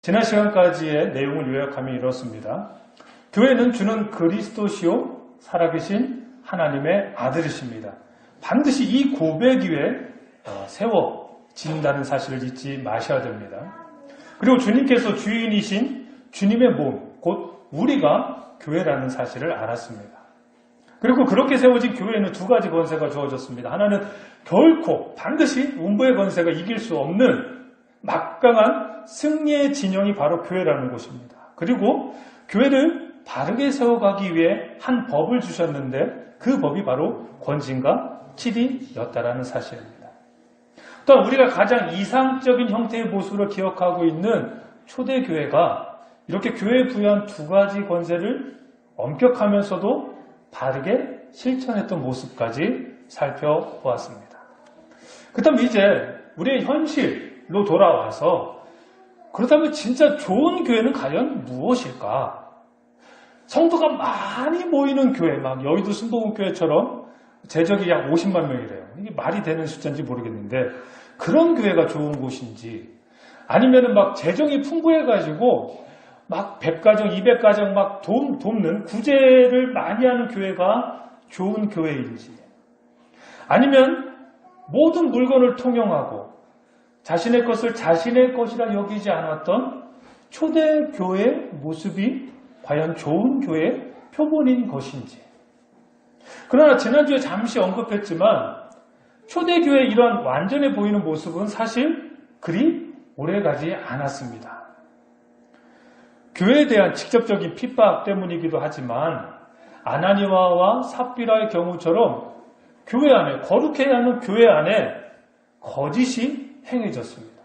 지난 시간까지의 내용을 요약하면 이렇습니다. 교회는 주는 그리스도시요 살아계신 하나님의 아들이십니다. 반드시 이 고백 위에 세워진다는 사실을 잊지 마셔야 됩니다. 그리고 주님께서 주인이신 주님의 몸, 곧 우리가 교회라는 사실을 알았습니다. 그리고 그렇게 세워진 교회에는 두 가지 권세가 주어졌습니다. 하나는 결코 반드시 음부의 권세가 이길 수 없는 막강한 승리의 진영이 바로 교회라는 것입니다. 그리고 교회를 바르게 세워가기 위해 한 법을 주셨는데 그 법이 바로 권징과 치리였다라는 사실입니다. 또한 우리가 가장 이상적인 형태의 모습으로 기억하고 있는 초대교회가 이렇게 교회에 부여한 두 가지 권세를 엄격하면서도 바르게 실천했던 모습까지 살펴보았습니다. 그렇다면 이제 우리의 현실로 돌아와서 그렇다면 진짜 좋은 교회는 과연 무엇일까? 성도가 많이 모이는 교회, 막 여의도 순복음교회처럼 재적이 약 50만 명이래요. 이게 말이 되는 숫자인지 모르겠는데 그런 교회가 좋은 곳인지, 아니면은 막 재정이 풍부해가지고 막 100가정, 200가정 막 돕는 구제를 많이 하는 교회가 좋은 교회인지, 아니면 모든 물건을 통용하고 자신의 것을 자신의 것이라 여기지 않았던 초대교회의 모습이 과연 좋은 교회의 표본인 것인지. 그러나 지난주에 잠시 언급했지만 초대교회의 이런 완전해 보이는 모습은 사실 그리 오래가지 않았습니다. 교회에 대한 직접적인 핍박 때문이기도 하지만 아나니아와 삽비라의 경우처럼 교회 안에, 거룩해야 하는 교회 안에 거짓이 행해졌습니다.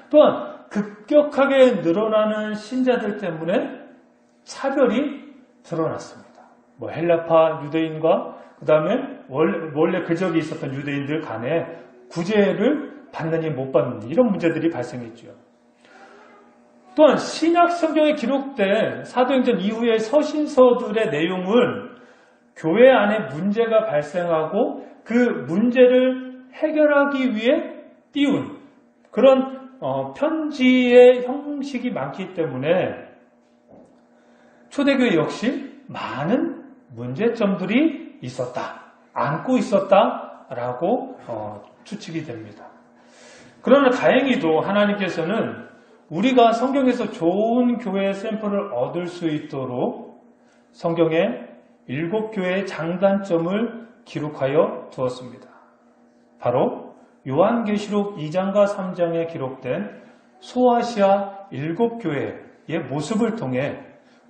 또한 급격하게 늘어나는 신자들 때문에 차별이 드러났습니다. 헬라파 유대인과 그 다음에 원래 그 적이 있었던 유대인들 간에 구제를 받느니 못 받느니 이런 문제들이 발생했죠. 또한 신약 성경에 기록된 사도행전 이후의 서신서들의 내용은 교회 안에 문제가 발생하고 그 문제를 해결하기 위해 띄운 그런 편지의 형식이 많기 때문에 초대교회 역시 많은 문제점들이 있었다, 안고 있었다라고 추측이 됩니다. 그러나 다행히도 하나님께서는 우리가 성경에서 좋은 교회의 샘플을 얻을 수 있도록 성경에 7교회의 장단점을 기록하여 두었습니다. 바로 요한계시록 2장과 3장에 기록된 소아시아 7교회의 모습을 통해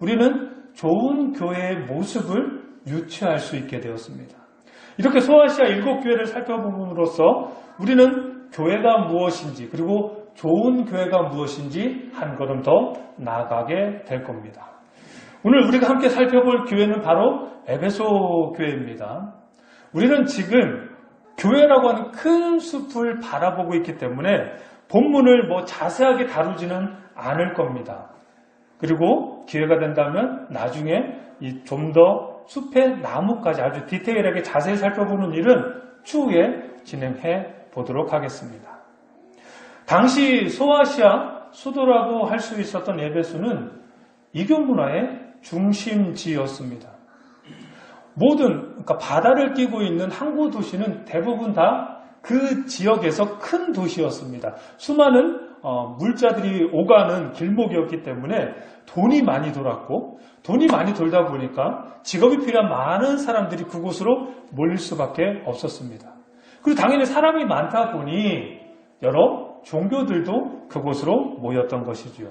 우리는 좋은 교회의 모습을 유추할 수 있게 되었습니다. 이렇게 소아시아 7교회를 살펴봄으로써 우리는 교회가 무엇인지, 그리고 좋은 교회가 무엇인지 한 걸음 더 나아가게 될 겁니다. 오늘 우리가 함께 살펴볼 교회는 바로 에베소 교회입니다. 우리는 지금 교회라고 하는 큰 숲을 바라보고 있기 때문에 본문을 자세하게 다루지는 않을 겁니다. 그리고 기회가 된다면 나중에 좀 더 숲의 나무까지 아주 디테일하게 자세히 살펴보는 일은 추후에 진행해 보도록 하겠습니다. 당시 소아시아 수도라고 할 수 있었던 에베소는 이교 문화의 중심지였습니다. 그러니까 바다를 끼고 있는 항구 도시는 대부분 다 그 지역에서 큰 도시였습니다. 수많은 물자들이 오가는 길목이었기 때문에 돈이 많이 돌았고, 돈이 많이 돌다 보니까 직업이 필요한 많은 사람들이 그곳으로 몰릴 수밖에 없었습니다. 그리고 당연히 사람이 많다 보니 여러 종교들도 그곳으로 모였던 것이지요.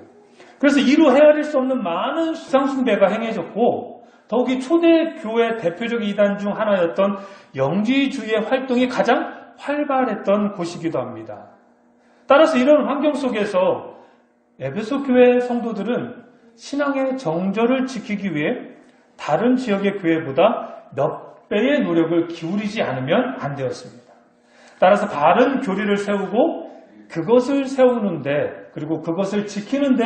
그래서 이루 헤아릴 수 없는 많은 수상숭배가 행해졌고, 더욱이 초대교회 대표적인 이단 중 하나였던 영지주의의 활동이 가장 활발했던 곳이기도 합니다. 따라서 이런 환경 속에서 에베소 교회 성도들은 신앙의 정절을 지키기 위해 다른 지역의 교회보다 몇 배의 노력을 기울이지 않으면 안 되었습니다. 따라서 바른 교리를 세우고 그것을 세우는데, 그리고 그것을 지키는데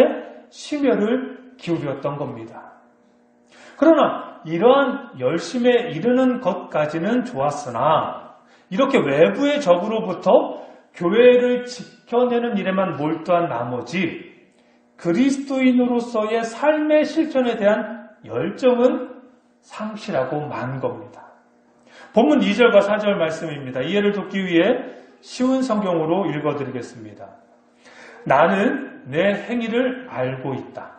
심혈을 기울였던 겁니다. 그러나 이러한 열심에 이르는 것까지는 좋았으나 이렇게 외부의 적으로부터 교회를 지켜내는 일에만 몰두한 나머지 그리스도인으로서의 삶의 실천에 대한 열정은 상실하고 만 겁니다. 본문 2절과 4절 말씀입니다. 이해를 돕기 위해 쉬운 성경으로 읽어드리겠습니다. 나는 내 행위를 알고 있다.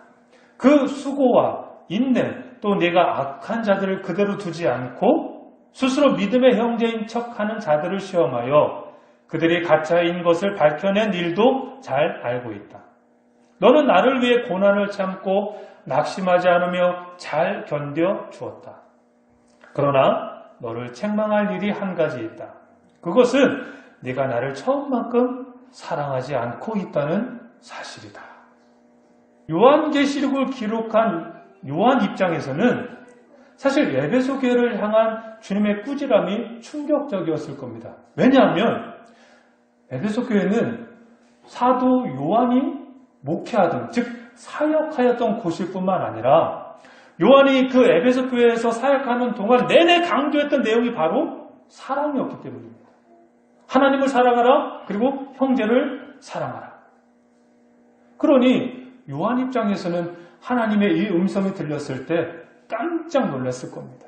그 수고와 인내 또 내가 악한 자들을 그대로 두지 않고 스스로 믿음의 형제인 척하는 자들을 시험하여 그들이 가짜인 것을 밝혀낸 일도 잘 알고 있다. 너는 나를 위해 고난을 참고 낙심하지 않으며 잘 견뎌 주었다. 그러나 너를 책망할 일이 한 가지 있다. 그것은 네가 나를 처음만큼 사랑하지 않고 있다는 사실이다. 요한계시록을 기록한 요한 입장에서는 사실 에베소 교회를 향한 주님의 꾸지람이 충격적이었을 겁니다. 왜냐하면 에베소 교회는 사도 요한이 목회하던, 즉 사역하였던 곳일 뿐만 아니라 요한이 그 에베소 교회에서 사역하는 동안 내내 강조했던 내용이 바로 사랑이었기 때문입니다. 하나님을 사랑하라, 그리고 형제를 사랑하라. 그러니 요한 입장에서는 하나님의 이 음성이 들렸을 때 깜짝 놀랐을 겁니다.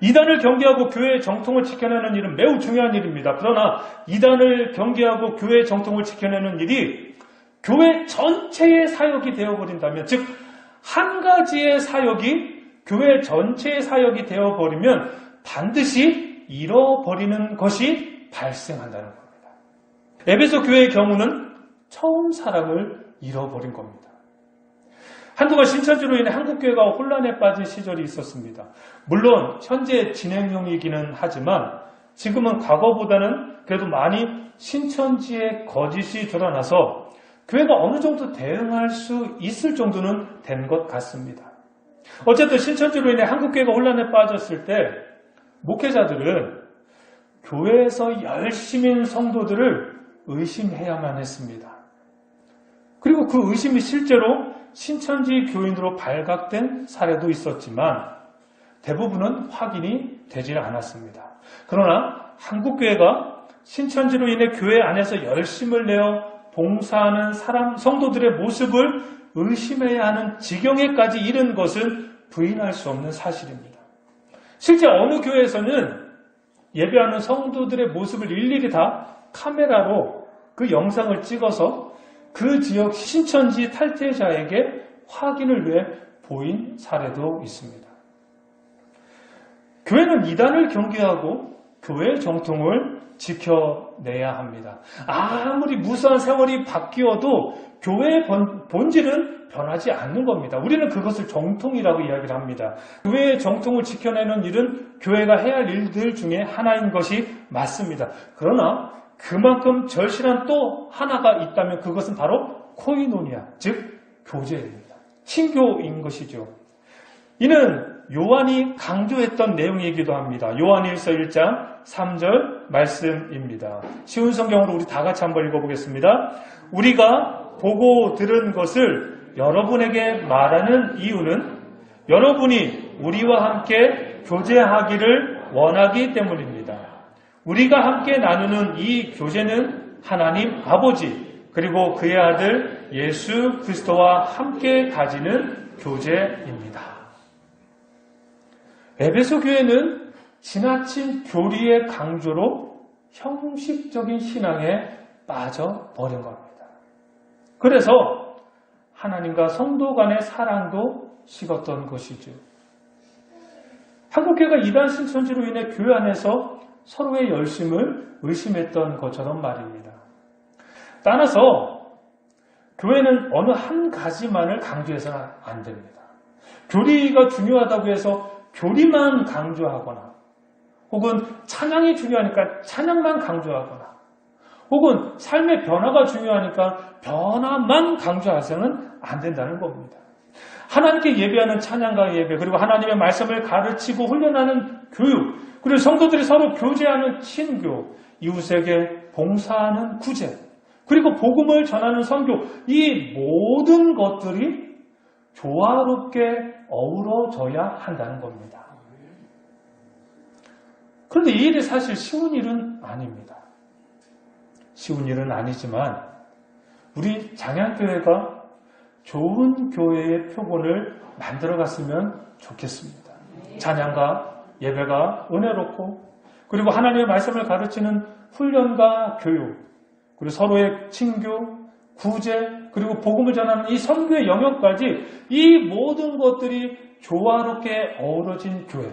이단을 경계하고 교회의 정통을 지켜내는 일은 매우 중요한 일입니다. 그러나 이단을 경계하고 교회의 정통을 지켜내는 일이 교회 전체의 사역이 되어버린다면, 즉 한 가지의 사역이 교회 전체의 사역이 되어버리면 반드시 잃어버리는 것이 발생한다는 겁니다. 에베소 교회의 경우는 처음 사랑을 잃어버린 겁니다. 한동안 신천지로 인해 한국교회가 혼란에 빠진 시절이 있었습니다. 물론 현재 진행형이기는 하지만 지금은 과거보다는 그래도 많이 신천지의 거짓이 드러나서 교회가 어느 정도 대응할 수 있을 정도는 된 것 같습니다. 어쨌든 신천지로 인해 한국교회가 혼란에 빠졌을 때 목회자들은 교회에서 열심인 성도들을 의심해야만 했습니다. 그리고 그 의심이 실제로 신천지 교인으로 발각된 사례도 있었지만 대부분은 확인이 되질 않았습니다. 그러나 한국교회가 신천지로 인해 교회 안에서 열심을 내어 봉사하는 성도들의 모습을 의심해야 하는 지경에까지 이른 것은 부인할 수 없는 사실입니다. 실제 어느 교회에서는 예배하는 성도들의 모습을 일일이 다 카메라로 그 영상을 찍어서 그 지역 신천지 탈퇴자에게 확인을 위해 보인 사례도 있습니다. 교회는 이단을 경계하고 교회의 정통을 지켜내야 합니다. 아무리 무수한 세월이 바뀌어도 교회의 본질은 변하지 않는 겁니다. 우리는 그것을 정통이라고 이야기를 합니다. 교회의 정통을 지켜내는 일은 교회가 해야 할 일들 중에 하나인 것이 맞습니다. 그러나 그만큼 절실한 또 하나가 있다면 그것은 바로 코이노니아, 즉 교제입니다. 친교인 것이죠. 이는 요한이 강조했던 내용이기도 합니다. 요한일서 1장 3절 말씀입니다. 쉬운 성경으로 우리 다 같이 한번 읽어보겠습니다. 우리가 보고 들은 것을 여러분에게 말하는 이유는 여러분이 우리와 함께 교제하기를 원하기 때문입니다. 우리가 함께 나누는 이 교제는 하나님 아버지 그리고 그의 아들 예수 그리스도와 함께 가지는 교제입니다. 에베소 교회는 지나친 교리의 강조로 형식적인 신앙에 빠져버린 겁니다. 그래서 하나님과 성도 간의 사랑도 식었던 것이죠. 한국교회가 이단 신천지로 인해 교회 안에서 서로의 열심을 의심했던 것처럼 말입니다. 따라서 교회는 어느 한 가지만을 강조해서는 안 됩니다. 교리가 중요하다고 해서 교리만 강조하거나 혹은 찬양이 중요하니까 찬양만 강조하거나 혹은 삶의 변화가 중요하니까 변화만 강조해서는 안 된다는 겁니다. 하나님께 예배하는 찬양과 예배 그리고 하나님의 말씀을 가르치고 훈련하는 교육 그리고 성도들이 서로 교제하는 친교 이웃에게 봉사하는 구제 그리고 복음을 전하는 선교 이 모든 것들이 조화롭게 어우러져야 한다는 겁니다. 그런데 이 일이 사실 쉬운 일은 아닙니다. 쉬운 일은 아니지만 우리 장양교회가 좋은 교회의 표본을 만들어갔으면 좋겠습니다. 찬양과 예배가 은혜롭고, 그리고 하나님의 말씀을 가르치는 훈련과 교육, 그리고 서로의 친교, 구제, 그리고 복음을 전하는 이 선교의 영역까지 이 모든 것들이 조화롭게 어우러진 교회.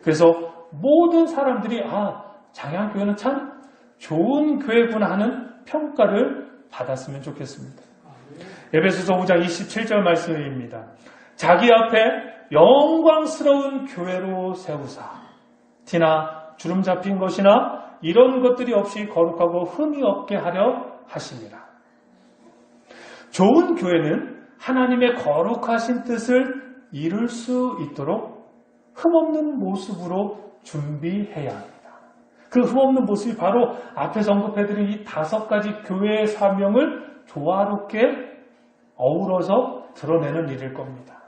그래서 모든 사람들이 장양교회는 참 좋은 교회구나 하는 평가를 받았으면 좋겠습니다. 에베소서 5장 27절 말씀입니다. 자기 앞에 영광스러운 교회로 세우사 티나 주름 잡힌 것이나 이런 것들이 없이 거룩하고 흠이 없게 하려 하시니라. 좋은 교회는 하나님의 거룩하신 뜻을 이룰 수 있도록 흠없는 모습으로 준비해야 합니다. 그 흠없는 모습이 바로 앞에서 언급해드린 이 5가지 교회의 사명을 조화롭게 어우러서 드러내는 일일 겁니다.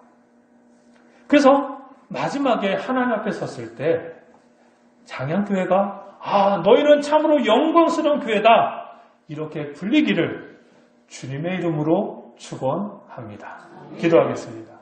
그래서 마지막에 하나님 앞에 섰을 때 장양교회가 너희는 참으로 영광스러운 교회다 이렇게 불리기를 주님의 이름으로 축원합니다. 기도하겠습니다.